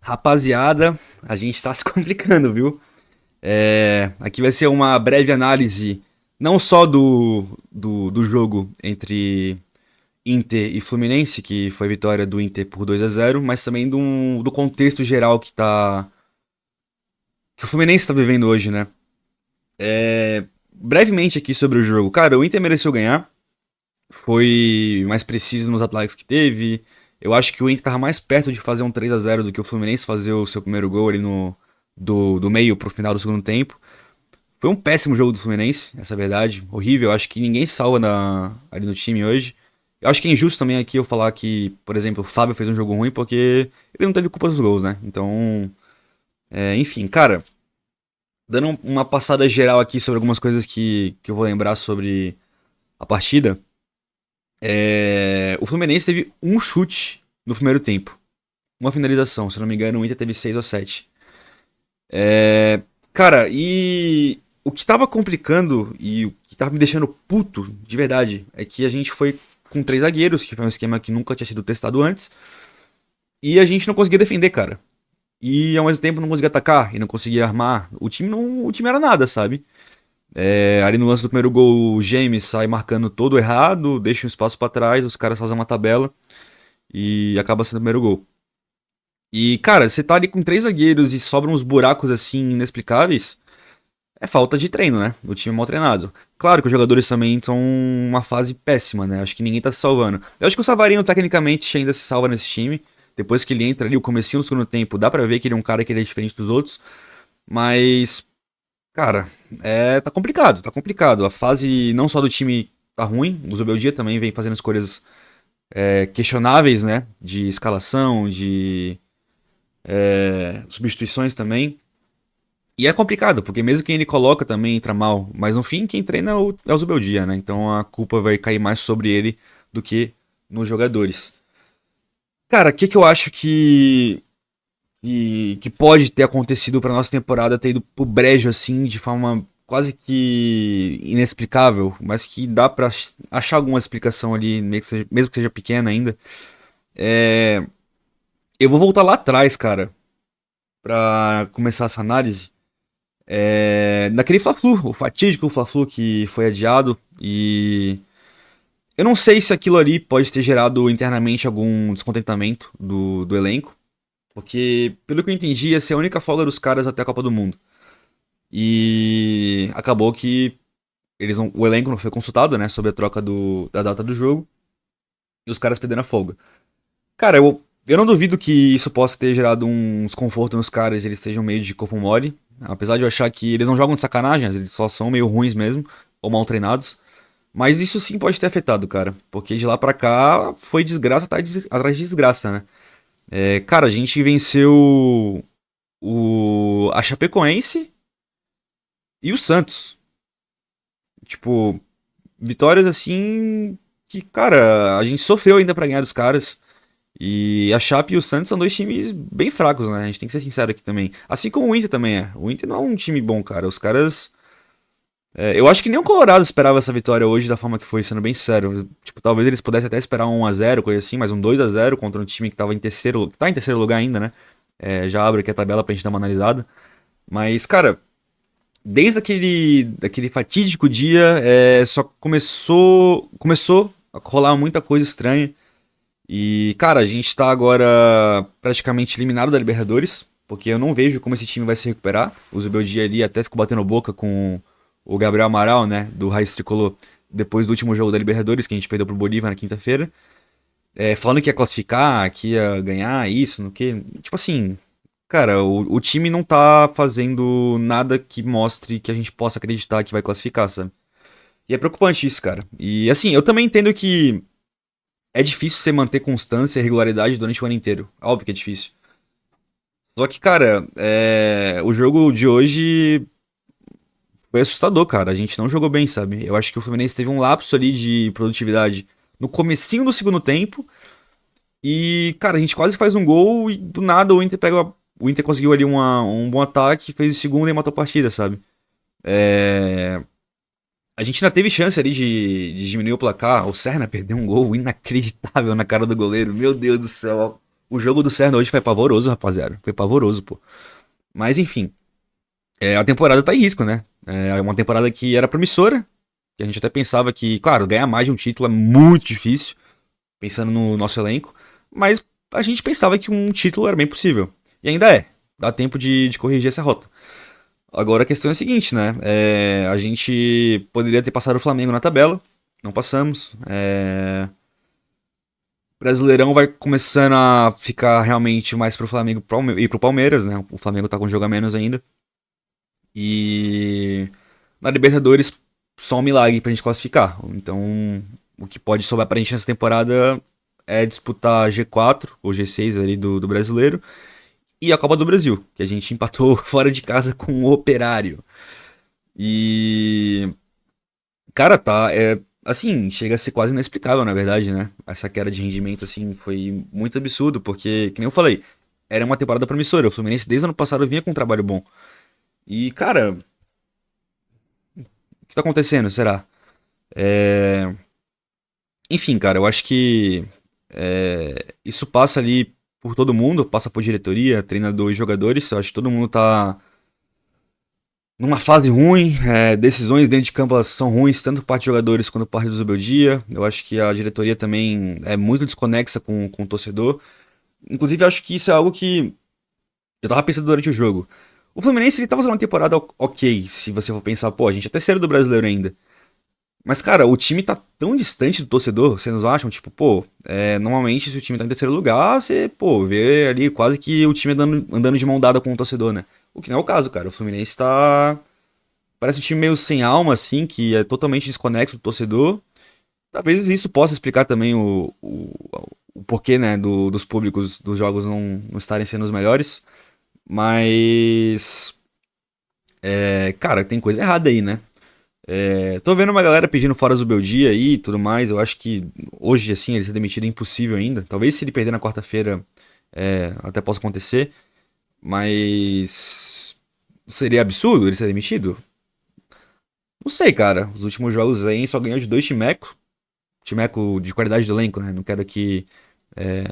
Rapaziada, a gente tá se complicando, viu? Aqui vai ser uma breve análise, não só do jogo entre Inter e Fluminense, que foi a vitória do Inter por 2-0, mas também do contexto geral que o Fluminense tá vivendo hoje, né? Brevemente aqui sobre o jogo. Cara, o Inter mereceu ganhar, foi mais preciso nos ataques que teve. Eu acho que o Inter tava mais perto de fazer um 3-0 do que o Fluminense fazer o seu primeiro gol ali do meio pro final do segundo tempo. Foi um péssimo jogo do Fluminense, essa é a verdade. Horrível, acho que ninguém salva ali no time hoje. Eu acho que é injusto também aqui eu falar que, por exemplo, o Fábio fez um jogo ruim porque ele não teve culpa dos gols, né? Então, enfim, cara, dando uma passada geral aqui sobre algumas coisas que eu vou lembrar sobre a partida. O Fluminense teve um chute no primeiro tempo. Uma finalização, se não me engano, o Inter teve 6 ou 7. Cara, e o que tava complicando e o que tava me deixando puto, de verdade, é que a gente foi com três zagueiros, que foi um esquema que nunca tinha sido testado antes, e a gente não conseguia defender, cara. E ao mesmo tempo não conseguia atacar e não conseguia armar. O time era nada, sabe? Ali no lance do primeiro gol, o James sai marcando todo errado, deixa um espaço pra trás, os caras fazem uma tabela e acaba sendo o primeiro gol. E, cara, você tá ali com três zagueiros e sobram uns buracos assim inexplicáveis. É falta de treino, né? O time é mal treinado. Claro que os jogadores também estão uma fase péssima, né? Acho que ninguém tá se salvando. Eu acho que o Savarino, tecnicamente, ainda se salva nesse time. Depois que ele entra ali, o comecinho do segundo tempo, dá pra ver que ele é um cara que ele é diferente dos outros. Mas, cara, tá complicado, tá complicado. A fase não só do time tá ruim, o Zubeldia também vem fazendo escolhas questionáveis, né? De escalação, de substituições também. E é complicado, porque mesmo quem ele coloca também entra mal. Mas no fim, quem treina é o Zubeldia, né? Então a culpa vai cair mais sobre ele do que nos jogadores. Cara, o que eu acho que pode ter acontecido pra nossa temporada ter ido pro brejo assim, de forma quase que inexplicável, mas que dá pra achar alguma explicação ali, mesmo que seja pequena ainda. Eu vou voltar lá atrás, cara, pra começar essa análise. Naquele Fla-Flu, o fatídico Fla-Flu que foi adiado. E eu não sei se aquilo ali pode ter gerado internamente algum descontentamento do elenco. Porque, pelo que eu entendi, ia ser a única folga dos caras até a Copa do Mundo. E acabou que o elenco não foi consultado, né, sobre a troca da data do jogo. E os caras perderam a folga. Cara, eu não duvido que isso possa ter gerado um desconforto nos caras, eles estejam meio de corpo mole. Apesar de eu achar que eles não jogam de sacanagem, eles só são meio ruins mesmo, ou mal treinados. Mas isso sim pode ter afetado, cara. Porque de lá pra cá foi desgraça atrás de desgraça, né? Cara, a gente venceu a Chapecoense e o Santos. Tipo, vitórias assim que, cara, a gente sofreu ainda pra ganhar dos caras. E a Chape e o Santos são dois times bem fracos, né? A gente tem que ser sincero aqui também. Assim como o Inter também é. O Inter não é um time bom, cara. Os caras. Eu acho que nem o Colorado esperava essa vitória hoje da forma que foi, sendo bem sério. Tipo, talvez eles pudessem até esperar um 1-0, coisa assim, mas um 2-0 contra um time que tava em terceiro. Que tá em terceiro lugar ainda, né? Já abre aqui a tabela pra gente dar uma analisada. Mas, cara, desde daquele fatídico dia, só começou a rolar muita coisa estranha. E, cara, a gente tá agora praticamente eliminado da Libertadores, porque eu não vejo como esse time vai se recuperar. O Zubeldia ali até ficou batendo boca com o Gabriel Amaral, né, do Raiz Tricolor, depois do último jogo da Libertadores, que a gente perdeu pro Bolívar na quinta-feira. Falando que ia classificar, que ia ganhar isso, no que. Tipo assim, cara, o time não tá fazendo nada que mostre que a gente possa acreditar que vai classificar, sabe? E é preocupante isso, cara. E assim, eu também entendo que é difícil você manter constância e regularidade durante o ano inteiro. Óbvio que é difícil. Só que, cara, o jogo de hoje foi assustador, cara. A gente não jogou bem, sabe? Eu acho que o Fluminense teve um lapso ali de produtividade no comecinho do segundo tempo. E, cara, a gente quase faz um gol e do nada o Inter conseguiu ali um bom ataque, fez o segundo e matou a partida, sabe? A gente ainda teve chance ali de diminuir o placar. O Serna perdeu um gol inacreditável na cara do goleiro. Meu Deus do céu. O jogo do Cerno hoje foi pavoroso, rapaziada. Foi pavoroso, pô. Mas enfim, a temporada tá em risco, né? É uma temporada que era promissora. Que a gente até pensava que, claro, ganhar mais de um título é muito difícil, pensando no nosso elenco. Mas a gente pensava que um título era bem possível. E ainda é. Dá tempo de corrigir essa rota. Agora a questão é a seguinte, né? A gente poderia ter passado o Flamengo na tabela. Não passamos. Brasileirão vai começando a ficar realmente mais pro Flamengo e pro Palmeiras, né? O Flamengo tá com um jogo a menos ainda. E na Libertadores, só um milagre pra gente classificar. Então, o que pode sobrar pra gente nessa temporada é disputar G4 ou G6 ali do brasileiro e a Copa do Brasil, que a gente empatou fora de casa com o Operário. E cara, assim, chega a ser quase inexplicável, na verdade, né? Essa queda de rendimento, assim, foi muito absurdo, porque, que nem eu falei, era uma temporada promissora. O Fluminense, desde o ano passado, vinha com um trabalho bom. E, cara, o que tá acontecendo, será? É... Enfim, cara, eu acho que isso passa ali por todo mundo, passa por diretoria, treinador e jogadores. Eu acho que todo mundo tá numa fase ruim, decisões dentro de campo elas são ruins, tanto por parte de jogadores quanto por parte do Zubeldia. Eu acho que a diretoria também é muito desconexa com o torcedor. Inclusive, eu acho que isso é algo que eu tava pensando durante o jogo. O Fluminense ele tá fazendo uma temporada ok, se você for pensar, pô, a gente é terceiro do brasileiro ainda. Mas, cara, o time tá tão distante do torcedor, vocês não acham? Tipo, pô, normalmente se o time tá em terceiro lugar, você, pô, vê ali quase que o time andando de mão dada com o torcedor, né? O que não é o caso, cara. O Fluminense tá. Parece um time meio sem alma, assim, que é totalmente desconexo do torcedor. Talvez isso possa explicar também o porquê, né, dos públicos dos jogos não estarem sendo os melhores. Mas. Cara, tem coisa errada aí, né? Tô vendo uma galera pedindo fora do Beldia aí e tudo mais. Eu acho que hoje, assim, ele ser demitido é impossível ainda. Talvez se ele perder na quarta-feira, até possa acontecer. Mas. Seria absurdo ele ser demitido? Não sei, cara. Os últimos jogos aí só ganhou de dois timecos. Timeco de qualidade do elenco, né? Não quero aqui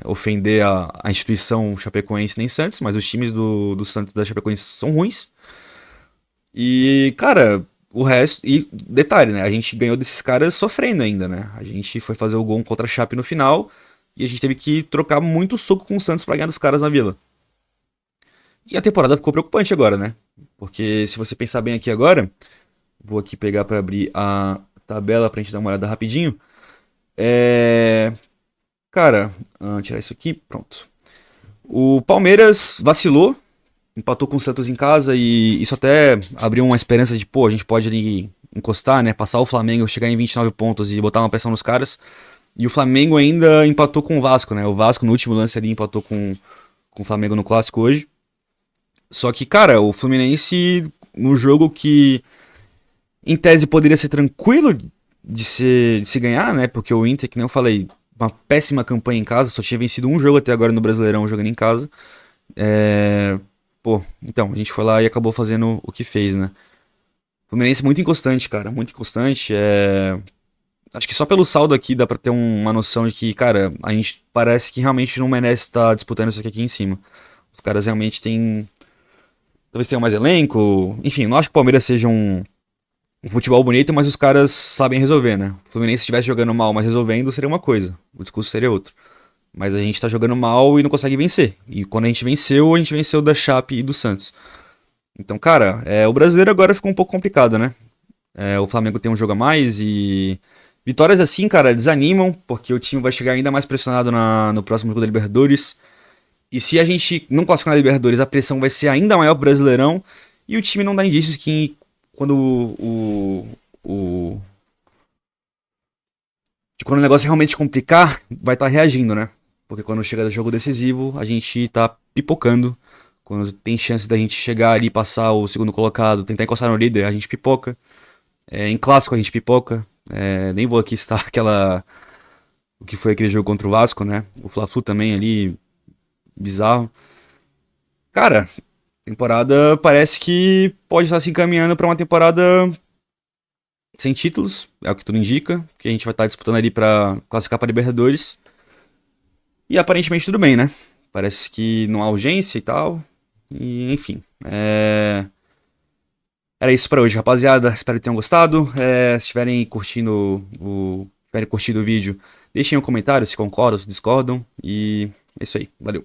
ofender a instituição Chapecoense nem Santos, mas os times do Santos e da Chapecoense são ruins. E, cara, o resto. E detalhe, né? A gente ganhou desses caras sofrendo ainda, né? A gente foi fazer o gol contra a Chape no final e a gente teve que trocar muito soco com o Santos pra ganhar dos caras na Vila. E a temporada ficou preocupante agora, né? Porque se você pensar bem aqui agora, vou aqui pegar pra abrir a tabela pra gente dar uma olhada rapidinho. É. Cara, tirar isso aqui, pronto. O Palmeiras vacilou, empatou com o Santos em casa e isso até abriu uma esperança de, pô, a gente pode ali encostar, né? Passar o Flamengo, chegar em 29 pontos e botar uma pressão nos caras. E o Flamengo ainda empatou com o Vasco, né? O Vasco no último lance ali empatou com o Flamengo no clássico hoje. Só que, cara, o Fluminense, no jogo que em tese poderia ser tranquilo de se ganhar, né? Porque o Inter, que nem eu falei, uma péssima campanha em casa, só tinha vencido um jogo até agora no Brasileirão jogando em casa. É... Pô, então, a gente foi lá e acabou fazendo o que fez, né? Fluminense muito inconstante, cara, muito inconstante. Acho que só pelo saldo aqui dá pra ter uma noção de que, cara, a gente parece que realmente não merece estar disputando isso aqui em cima. Os caras realmente têm. Talvez tenham mais elenco. Enfim, não acho que o Palmeiras seja um futebol bonito, mas os caras sabem resolver, né? O Fluminense se estivesse jogando mal, mas resolvendo, seria uma coisa. O discurso seria outro. Mas a gente tá jogando mal e não consegue vencer. E quando a gente venceu da Chape e do Santos. Então, cara, o brasileiro agora ficou um pouco complicado, né? O Flamengo tem um jogo a mais e. Vitórias assim, cara, desanimam, porque o time vai chegar ainda mais pressionado no próximo jogo da Libertadores. E se a gente não classificar na Libertadores, a pressão vai ser ainda maior pro Brasileirão. E o time não dá indícios que quando quando o negócio realmente complicar, vai estar reagindo, né? Porque quando chega do jogo decisivo, a gente tá pipocando. Quando tem chance da gente chegar ali, passar o segundo colocado, tentar encostar no líder, a gente pipoca. Em clássico a gente pipoca. Nem vou aqui citar o que foi aquele jogo contra o Vasco, né? O Fla-Flu também ali, bizarro. Cara, temporada parece que pode estar se encaminhando para uma temporada sem títulos, é o que tudo indica, que a gente vai estar disputando ali para classificar para Libertadores. E aparentemente tudo bem, né? Parece que não há urgência e tal. E, enfim. Era isso pra hoje, rapaziada. Espero que tenham gostado. Se estiverem curtindo o vídeo, deixem um comentário se concordam, se discordam. E é isso aí. Valeu.